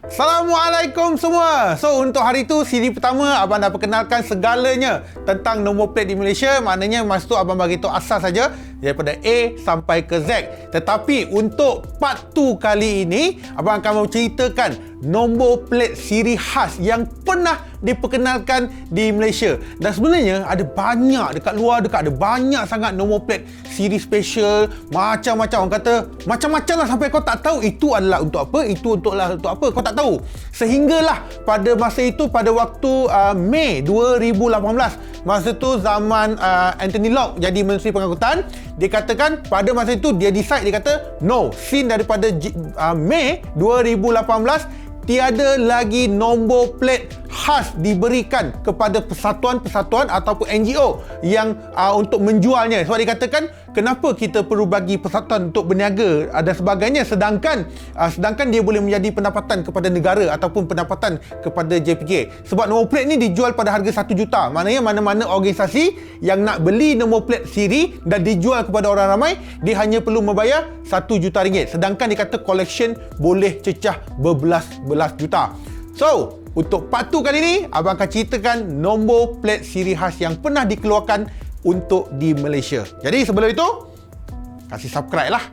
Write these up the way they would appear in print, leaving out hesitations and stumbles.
Assalamualaikum semua. So untuk hari tu siri pertama abang dah perkenalkan segalanya tentang nombor plate di Malaysia. Maknanya masa tu abang bagi tahu asas saja daripada A sampai ke Z. Tetapi untuk part 2 kali ini abang akan menceritakan nombor plate siri khas yang pernah diperkenalkan di Malaysia. Dan sebenarnya ada banyak dekat luar, ada banyak sangat nombor plate siri special, macam-macam. Orang kata macam-macam lah sampai kau tak tahu itu adalah untuk apa, itu untuk apa, kau tak tahu. Sehinggalah pada masa itu, pada waktu Mei 2018, masa tu zaman Anthony Locke jadi Menteri Pengangkutan, dia katakan pada masa itu dia decide, dia kata no, since daripada Mei 2018 tiada lagi nombor plate khas diberikan kepada persatuan-persatuan ataupun NGO yang untuk menjualnya. Sebab dia katakan kenapa kita perlu bagi persatuan untuk berniaga dan sebagainya, sedangkan dia boleh menjadi pendapatan kepada negara ataupun pendapatan kepada JPK. Sebab nombor plate ni dijual pada harga 1 juta. Maknanya mana-mana organisasi yang nak beli nombor plate siri dan dijual kepada orang ramai, dia hanya perlu membayar 1 juta ringgit. Sedangkan dia kata collection boleh cecah berbelas-belas juta. So, untuk part 2 kali ni, abang akan ceritakan nombor plate siri khas yang pernah dikeluarkan untuk di Malaysia. Jadi sebelum itu, kasih subscribe lah.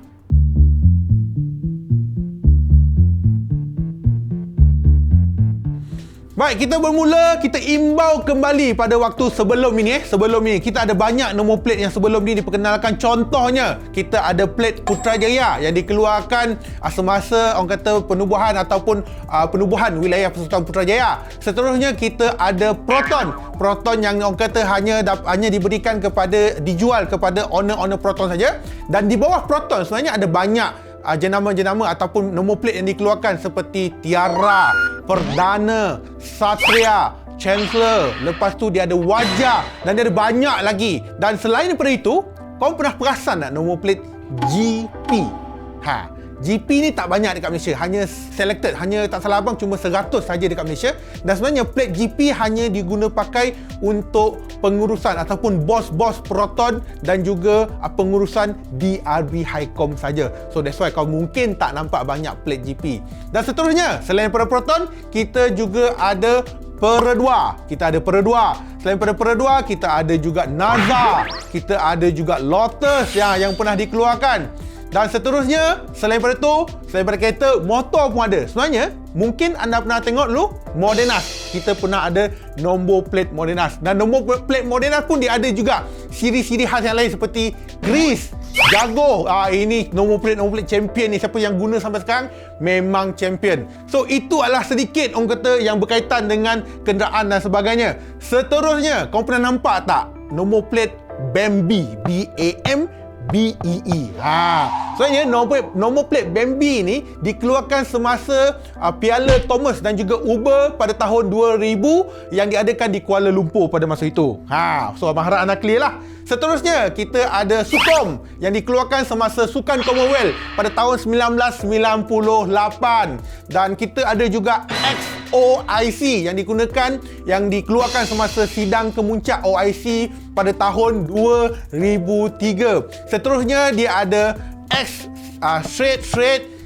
Baik, kita bermula, kita imbau kembali pada waktu sebelum ini. Sebelum ini, kita ada banyak nombor plate yang sebelum ini diperkenalkan. Contohnya, kita ada plate Putrajaya yang dikeluarkan semasa orang kata penubuhan ataupun penubuhan wilayah Persekutuan Putrajaya. Seterusnya, kita ada Proton. Proton yang orang kata hanya diberikan dijual kepada owner-owner Proton saja. Dan di bawah Proton sebenarnya ada banyak jenama-jenama ataupun nombor plate yang dikeluarkan seperti Tiara, Perdana, Satria, Chancellor. Lepas tu dia ada Wajah dan dia ada banyak lagi. Dan selain daripada itu, kau pernah perasan tak nombor plate GP? GP ni tak banyak dekat Malaysia, hanya selected, hanya tak salah abang cuma 100 saja dekat Malaysia. Dan sebenarnya plate GP hanya diguna pakai untuk pengurusan ataupun bos-bos Proton dan juga pengurusan DRB Highcom saja. So that's why kau mungkin tak nampak banyak plate GP. Dan seterusnya, selain daripada Proton, kita juga ada Peredua. Kita ada Peredua. Selain daripada Peredua, kita ada juga NASA. Kita ada juga Lotus yang pernah dikeluarkan. Dan seterusnya, selain daripada itu, selain daripada kereta, motor pun ada. Sebenarnya, mungkin anda pernah tengok dulu Modenas. Kita pernah ada nombor plate Modenas. Dan nombor plate Modenas pun dia ada juga siri-siri khas yang lain seperti Grease, Jaguar. Ini nombor plate champion ni. Siapa yang guna sampai sekarang memang champion. So itu adalah sedikit orang kata yang berkaitan dengan kenderaan dan sebagainya. Seterusnya, kau pernah nampak tak nombor plate Bambi, BAMBEE. Sebenarnya nombor plate Bambi ni dikeluarkan semasa Piala Thomas dan juga Uber pada tahun 2000 yang diadakan di Kuala Lumpur pada masa itu. So abang harap anda clear lah. Seterusnya, kita ada Sukom yang dikeluarkan semasa Sukan Commonwealth pada tahun 1998. Dan kita ada juga OIC yang dikeluarkan semasa sidang kemuncak OIC pada tahun 2003. Seterusnya, dia ada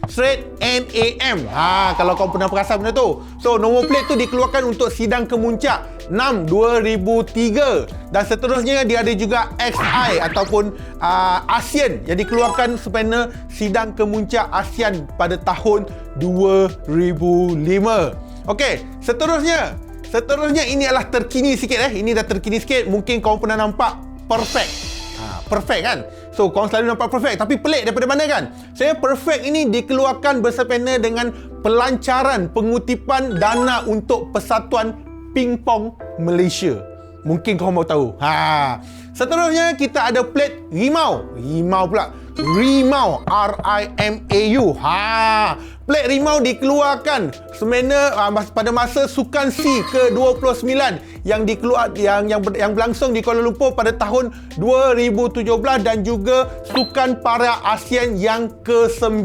Straight NAM. Kalau kau pernah perasan benda tu. So nombor plate tu dikeluarkan untuk sidang kemuncak 6/2003. Dan seterusnya dia ada juga XI ataupun ASEAN yang dikeluarkan sempena sidang kemuncak ASEAN pada tahun 2005. Okey, seterusnya ini adalah terkini sikit Ini dah terkini sikit. Mungkin kau pernah nampak Perfect. Perfect kan? So, korang selalu nampak Perfect. Tapi pelik daripada mana kan? Saya Perfect ini dikeluarkan bersempena dengan pelancaran pengutipan dana untuk Persatuan Pingpong Malaysia. Mungkin korang mau tahu. Seterusnya, kita ada plate Rimau. Rimau pula. Rimau. RIMAU. Plate Rimau dikeluarkan semena pada masa Sukan C ke-29 yang berlangsung di Kuala Lumpur pada tahun 2017 dan juga Sukan Para ASEAN yang ke-9.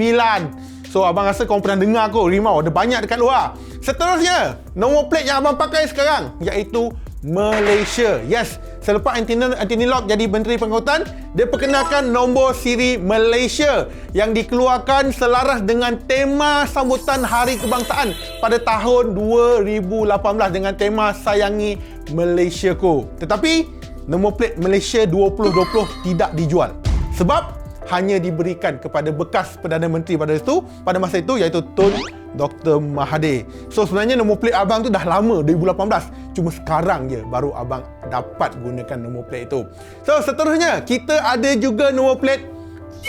So abang rasa korang pernah dengar kot Rimau, ada banyak dekat luar. Seterusnya, nombor plate yang abang pakai sekarang iaitu Malaysia. Yes, selepas Anthony Locke jadi Menteri Pengangkutan, dia perkenalkan nombor siri Malaysia yang dikeluarkan selaras dengan tema sambutan Hari Kebangsaan pada tahun 2018 dengan tema Sayangi Malaysiaku. Tetapi nombor plate Malaysia 2020 tidak dijual sebab hanya diberikan kepada bekas Perdana Menteri pada masa itu, iaitu Tun Dr. Mahathir. So sebenarnya nombor plate abang tu dah lama, 2018. Cuma sekarang je baru abang dapat gunakan nombor plate itu. So seterusnya kita ada juga nombor plate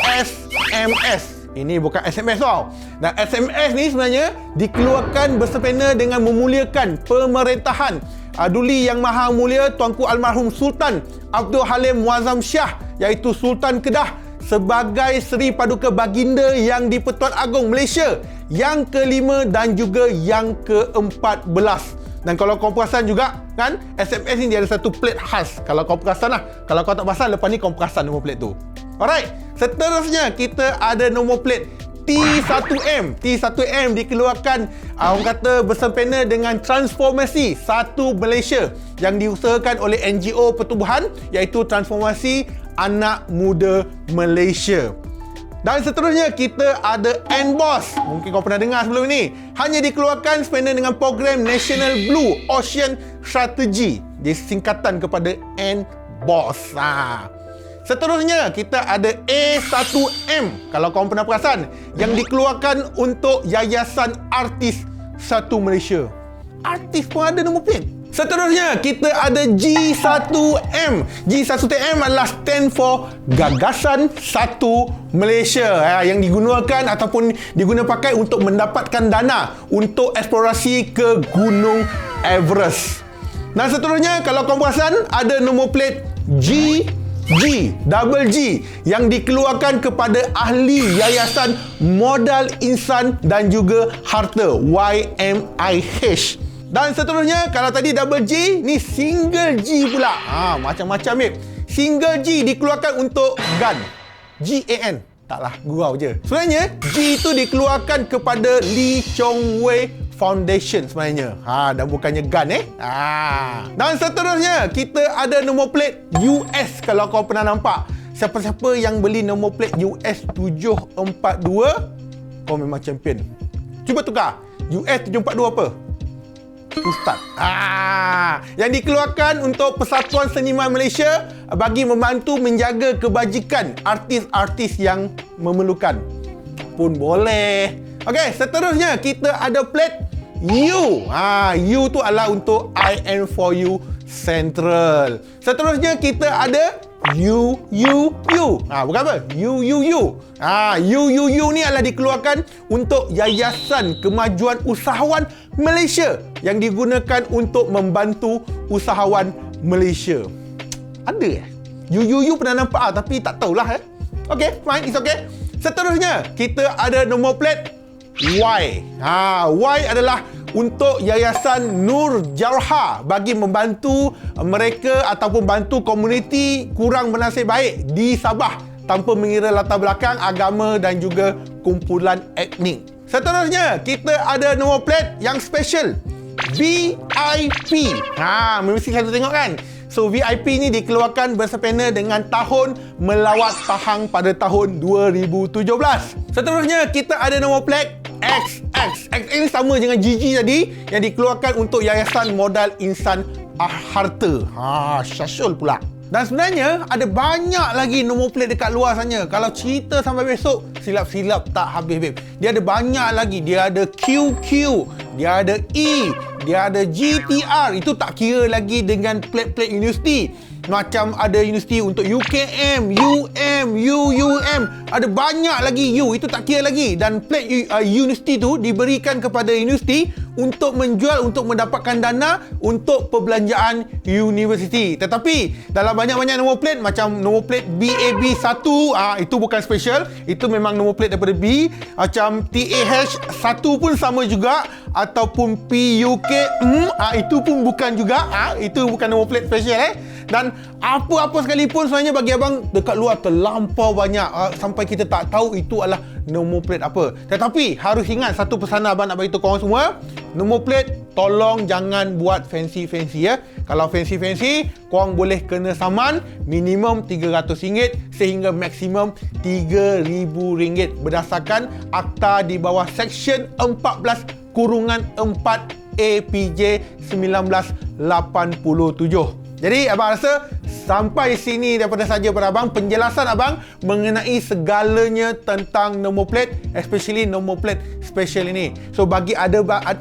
SMS. Ini bukan SMS tau. Dan SMS ni sebenarnya dikeluarkan bersepena dengan memuliakan pemerintahan Duli Yang Maha Mulia Tuanku Almarhum Sultan Abdul Halim Muazzam Shah, iaitu Sultan Kedah, sebagai Seri Paduka Baginda Yang di-Pertuan Agong Malaysia yang ke-5 dan juga yang ke-14. Dan kalau kau perasan juga kan, SMS ni dia ada satu plate khas. Kalau kau perasan lah, kalau kau tak perasan, lepas ni kau perasan nombor plate tu. Alright, seterusnya kita ada nombor plate T1M. T1M dikeluarkan orang kata bersempena dengan transformasi Satu Malaysia yang diusahakan oleh NGO pertubuhan, iaitu Transformasi Anak Muda Malaysia. Dan seterusnya kita ada NBOS. Mungkin kau pernah dengar sebelum ini. Hanya dikeluarkan sempena dengan program National Blue Ocean Strategy. Dia singkatan kepada NBOS. Seterusnya kita ada A1M. Kalau kau pernah perasan, yang dikeluarkan untuk Yayasan Artis Satu Malaysia. Artis pun ada nombor plate. Seterusnya kita ada G1M. G1M adalah stand for Gagasan Satu Malaysia, yang digunakan ataupun pakai untuk mendapatkan dana untuk eksplorasi ke Gunung Everest. Dan seterusnya kalau kau perasan, ada nombor plate Double G yang dikeluarkan kepada ahli Yayasan Modal Insan dan juga Harta, YMIH. Dan seterusnya, kalau tadi double G, ni single G pula. Macam-macam babe. Single G dikeluarkan untuk GAN. GAN. Taklah, gurau je. Sebenarnya, G itu dikeluarkan kepada Lee Chong Wei Foundation sebenarnya. Dan bukannya GAN Dan seterusnya, kita ada nombor plate US. Kalau kau pernah nampak, siapa-siapa yang beli nombor plate US 742, kau memang champion. Cuba tukar. US 742 apa? Ustaz. Yang dikeluarkan untuk Persatuan Seniman Malaysia bagi membantu menjaga kebajikan artis-artis yang memerlukan. Pun boleh. Okey, seterusnya kita ada plate U. U tu adalah untuk IM4U Central. Seterusnya kita ada UUU. Bukan apa? UUU. UUU ni adalah dikeluarkan untuk Yayasan Kemajuan Usahawan Malaysia yang digunakan untuk membantu usahawan Malaysia. Ada UUU pernah nampak tapi tak tahulah Okay, fine, it's okay. Seterusnya kita ada nombor plate Y. Y adalah untuk Yayasan Nur Jarha bagi membantu mereka ataupun bantu komuniti kurang bernasib baik di Sabah tanpa mengira latar belakang agama dan juga kumpulan etnik. Seterusnya kita ada nombor plate yang special, VIP. Mesti selalu tengok kan. So VIP ni dikeluarkan bersepena dengan tahun melawat Pahang pada tahun 2017. Seterusnya kita ada nombor plate XX. XX ini sama dengan GG tadi yang dikeluarkan untuk Yayasan Modal Insan Harta. Syasul pula. Dan sebenarnya ada banyak lagi nombor plate dekat luar sana. Kalau cerita sampai besok, silap-silap tak habis babe. Dia ada banyak lagi. Dia ada QQ, dia ada E, dia ada GTR. Itu tak kira lagi dengan plate-plate universiti. Macam ada universiti untuk UKM, UM, UUM. Ada banyak lagi U. Itu tak kira lagi. Dan plate universiti tu diberikan kepada universiti untuk menjual, untuk mendapatkan dana untuk perbelanjaan universiti. Tetapi dalam banyak-banyak nombor plate, macam nombor plate BAB1, itu bukan special. Itu memang nombor plate daripada B. Macam TAH1 pun sama juga. Ataupun PUK, itu pun bukan juga. Itu bukan nombor plate special Dan apa-apa sekalipun sebenarnya bagi abang dekat luar terlampau banyak sampai kita tak tahu itu adalah nombor plate apa. Tetapi harus ingat satu pesanan abang nak bagi tahu korang semua, nombor plate tolong jangan buat fancy-fancy ya. Kalau fancy-fancy, korang boleh kena saman minimum RM300 sehingga maksimum RM3,000 berdasarkan akta di bawah Seksyen 14/4 APJ 1987. Jadi abang rasa sampai sini daripada saja pada abang penjelasan abang mengenai segalanya tentang nombor plate, especially nombor plate special ini. So bagi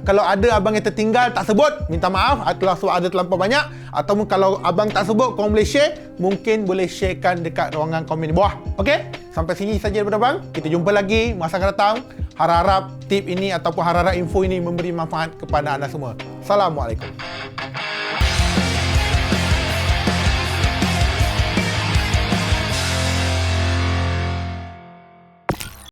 kalau ada abang yang tertinggal tak sebut, minta maaf kalau sebab ada terlampau banyak, ataupun kalau abang tak sebut korang boleh share, mungkin boleh sharekan dekat ruangan komen di bawah. Okey? Sampai sini saja daripada abang. Kita jumpa lagi masa akan datang. Harap-harap tip ini ataupun harap-harap info ini memberi manfaat kepada anda semua. Assalamualaikum.